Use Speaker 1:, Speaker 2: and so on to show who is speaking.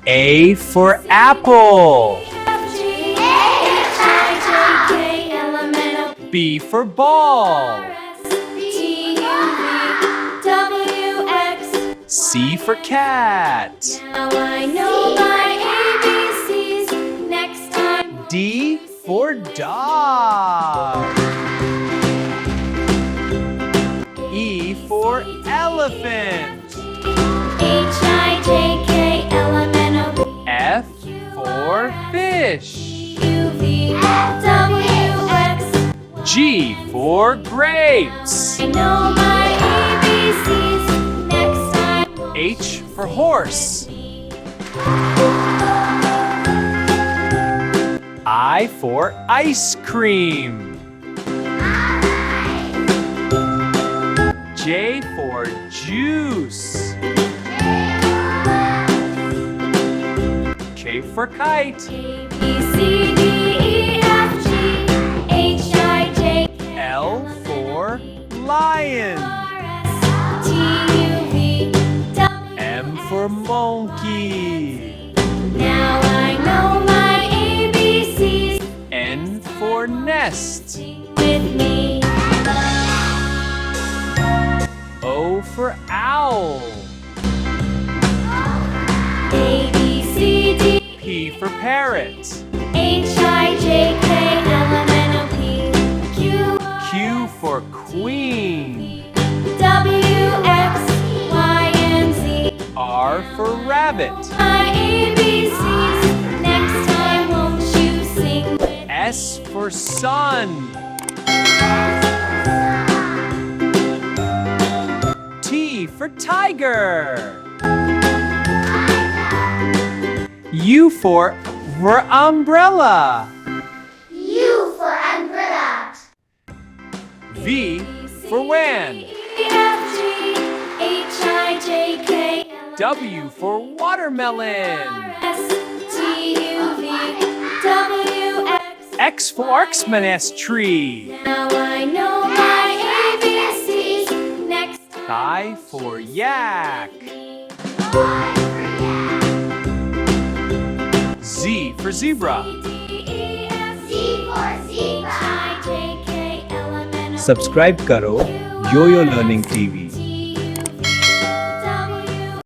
Speaker 1: A for apple. B for ball. C for cat.
Speaker 2: Now I know my ABCs. Next time.
Speaker 1: D for dog. E for elephant.
Speaker 2: HIJKLMNOP.
Speaker 1: F for fish.
Speaker 2: UVWX.
Speaker 1: G for grapes.
Speaker 2: I know my ABCs. Next time.
Speaker 1: H for horse. I for ice cream. J for juice. K for kite.
Speaker 2: ABCDEFGHIJK.
Speaker 1: L for lion. M for monkey.
Speaker 2: Now I know my ABCs.
Speaker 1: N for nest.
Speaker 2: With me.
Speaker 1: O for owl.
Speaker 2: ABCD.
Speaker 1: P for parrot.
Speaker 2: HIJKLMNOP.
Speaker 1: Q for queen.
Speaker 2: WXYZ.
Speaker 1: R for rabbit.
Speaker 2: My ABCs. Next time, won't you sing with me?
Speaker 1: S for sun. T for tiger. U for umbrella.
Speaker 3: U for umbrella.
Speaker 1: V for van. W for watermelon. X for Xmas tree.
Speaker 2: Now I know my ABCs. Next
Speaker 1: I for yak. Z for zebra.
Speaker 3: Z for zebra.
Speaker 1: Subscribe karo Yoyo Learning TV.